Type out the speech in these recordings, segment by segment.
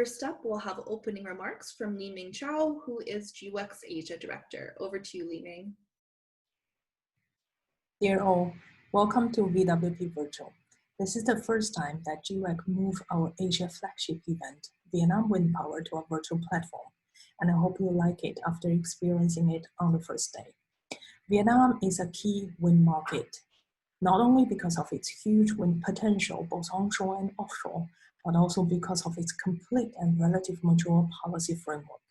first up, we'll have opening remarks from Liming Qiao, who is GWEC's Asia Director. Over to you, Liming. Dear all, welcome to VWP Virtual. This is the first time that GWEC moved our Asia flagship event, Vietnam Wind Power, to a virtual platform, and I hope you like it after experiencing it on the first day. Vietnam is a key wind market, not only because of its huge wind potential, both onshore and offshore, but also because of its complete and relatively mature policy framework.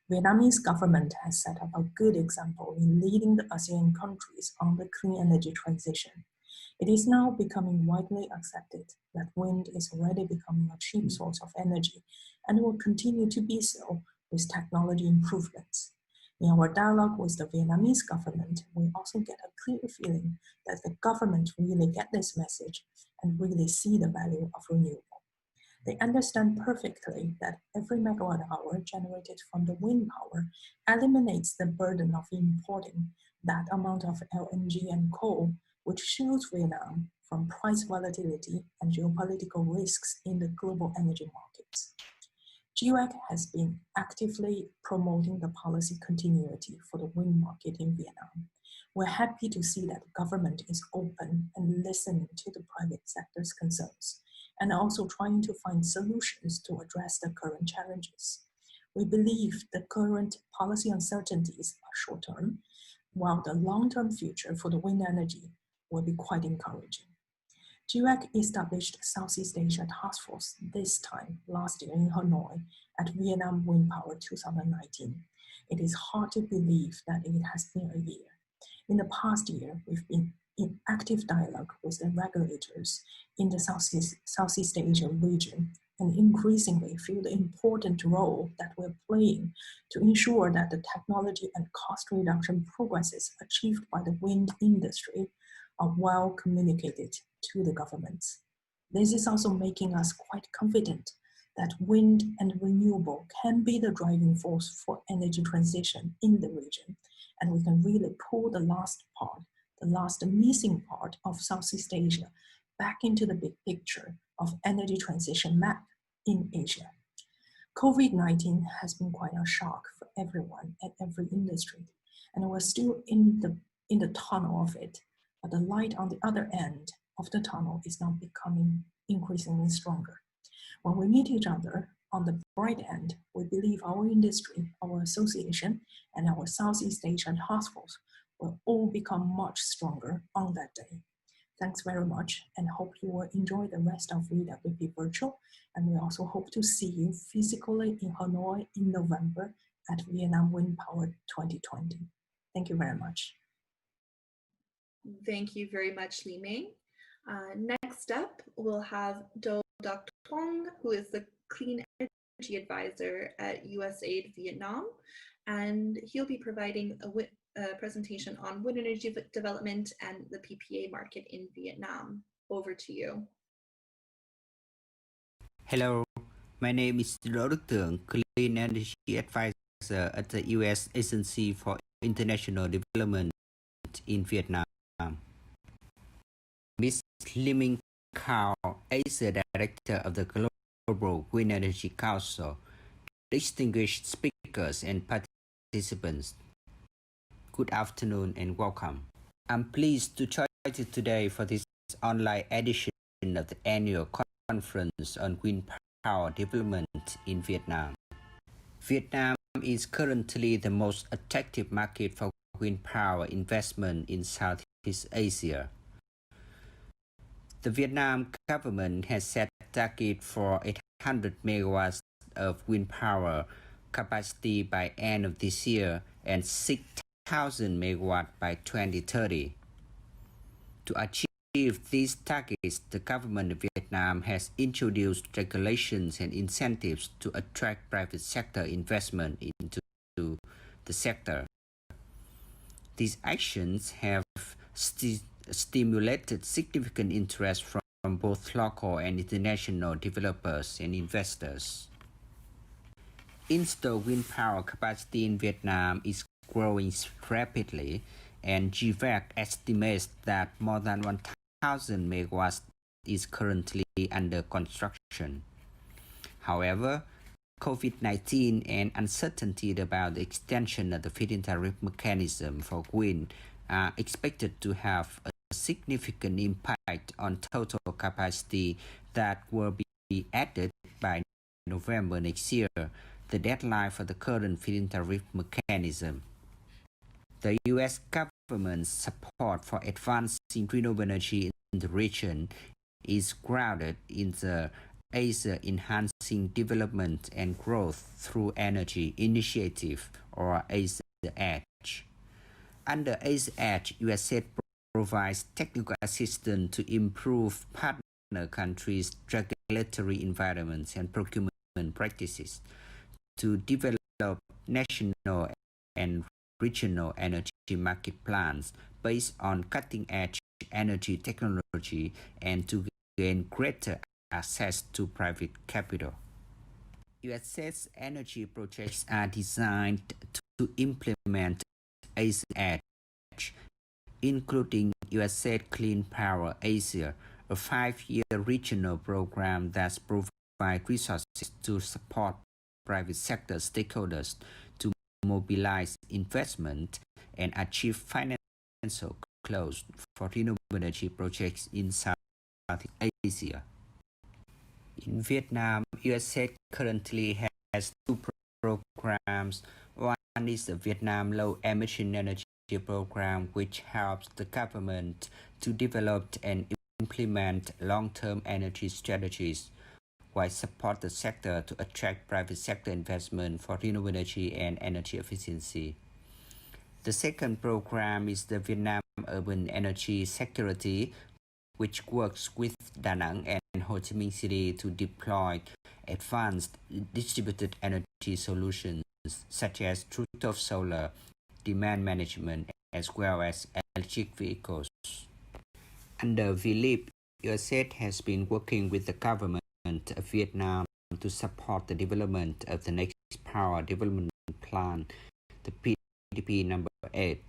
Vietnamese government has set up a good example in leading the ASEAN countries on the clean energy transition. It is now becoming widely accepted that wind is already becoming a cheap source of energy and will continue to be so with technology improvements. In our dialogue with the Vietnamese government, we also get a clear feeling that the government really get this message and really see the value of renewable. They understand perfectly that every megawatt hour generated from the wind power eliminates the burden of importing that amount of LNG and coal, which shields Vietnam from price volatility and geopolitical risks in the global energy markets. GWEC has been actively promoting the policy continuity for the wind market in Vietnam. We're happy to see that the government is open and listening to the private sector's concerns, and also trying to find solutions to address the current challenges. We believe the current policy uncertainties are short-term, while the long-term future for the wind energy will be quite encouraging. GWEC established Southeast Asia Task Force this time last year in Hanoi at Vietnam Wind Power 2019. It is hard to believe that it has been a year. In the past year, we've been in active dialogue with the regulators in the Southeast Asia region and increasingly feel the important role that we're playing to ensure that the technology and cost reduction progresses achieved by the wind industry are well communicated to the governments. This is also making us quite confident that wind and renewable can be the driving force for energy transition in the region, and we can really pull the last part, the last missing part of Southeast Asia back into the big picture of energy transition map in Asia. COVID-19 has been quite a shock for everyone at every industry, and we're still in the tunnel of it, but the light on the other end of the tunnel is now becoming increasingly stronger. When we meet each other on the bright end, we believe our industry, our association, and our Southeast Asian Task Force will all become much stronger on that day. Thanks very much, and hope you will enjoy the rest of VWP Virtual, and we also hope to see you physically in Hanoi in November at Vietnam Wind Power 2020. Thank you very much. Thank you very much, Liming. Next up, we'll have Dr. Tong, who is the Clean Energy Advisor at USAID Vietnam, and he'll be providing a presentation on wind energy development and the PPA market in Vietnam. Over to you. Hello, my name is Dr. Tong, Clean Energy Advisor at the U.S. Agency for International Development in Vietnam. Ms. Liming Qiao is the Director of the Global Wind Energy Council. Distinguished speakers and participants, good afternoon and welcome. I'm pleased to join you today for this online edition of the annual conference on wind power development in Vietnam. Vietnam is currently the most attractive market for wind power investment in Southeast Asia. The Vietnam government has set a target for 800 megawatts of wind power capacity by end of this year and 6,000 megawatts by 2030. To achieve these targets, the government of Vietnam has introduced regulations and incentives to attract private sector investment into the sector. These actions have stimulated significant interest from both local and international developers and investors. Installed wind power capacity in Vietnam is growing rapidly, and GWEC estimates that more than 1,000 megawatts is currently under construction. However, COVID-19 and uncertainty about the extension of the feed-in tariff mechanism for wind are expected to have a significant impact on total capacity that will be added by November next year, the deadline for the current feed-in tariff mechanism. The U.S. government's support for advancing renewable energy in the region is grounded in the Asia Enhancing Development and Growth Through Energy Initiative, or Asia Edge. Under Asia Edge, USAID provides technical assistance to improve partner countries' regulatory environments and procurement practices, to develop national and regional energy market plans based on cutting-edge energy technology, and to gain greater access to private capital. USAID's energy projects are designed to implement Asia Edge, including USAID Clean Power Asia, a 5-year regional program that provides resources to support private sector stakeholders to mobilize investment and achieve financial close for renewable energy projects in Southeast Asia. In Vietnam, USAID currently has 2 programs. One is the Vietnam Low Emission Energy Program, which helps the government to develop and implement long-term energy strategies, while support the sector to attract private sector investment for renewable energy and energy efficiency. The second program is the Vietnam Urban Energy Security, which works with Da Nang and Ho Chi Minh City to deploy advanced distributed energy solutions such as rooftop solar, demand management, as well as electric vehicles. Under VLEAP, USAID has been working with the government of Vietnam to support the development of the next power development plan, the PDP number 8.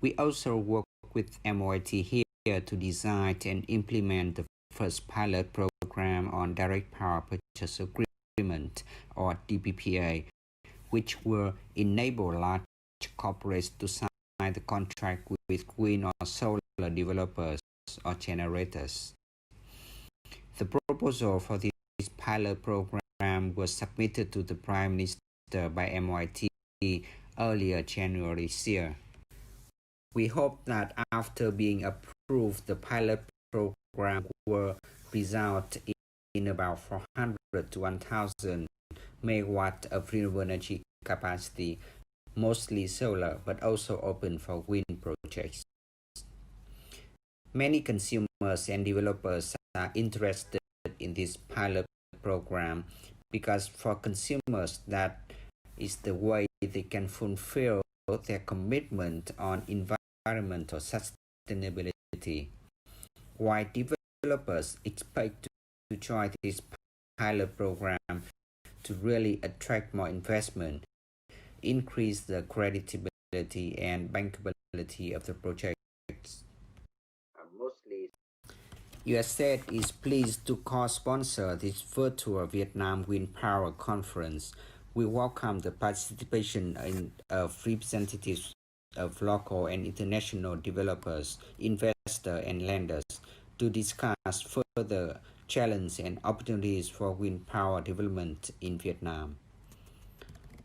We also work with MOIT here to design and implement the first pilot program on direct power purchase agreement, or DPPA, which will enable large corporates to sign the contract with wind or solar developers or generators. The proposal for this pilot program was submitted to the Prime Minister by MOIT earlier January this year. We hope that after being approved, the pilot program will result in about 400 to 1,000 megawatt of renewable energy capacity, mostly solar, but also open for wind projects. Many consumers and developers are interested in this pilot program because for consumers, that is the way they can fulfill their commitment on environmental sustainability, while developers expect to join this pilot program to really attract more investment, increase the creditability and bankability of the projects. USAID is pleased to co-sponsor this virtual Vietnam Wind Power Conference. We welcome the participation of representatives of local and international developers, investors, and lenders to discuss further challenges and opportunities for wind power development in Vietnam.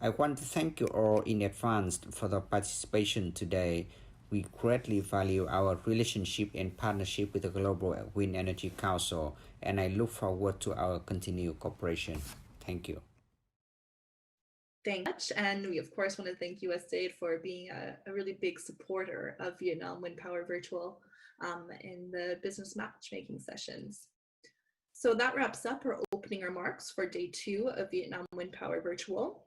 I want to thank you all in advance for the participation today. We greatly value our relationship and partnership with the Global Wind Energy Council, and I look forward to our continued cooperation. Thank you. Thank you much. And we, of course, want to thank USAID for being a really big supporter of Vietnam Wind Power Virtual in the business matchmaking sessions. So that wraps up our opening remarks for day 2 of Vietnam Wind Power Virtual.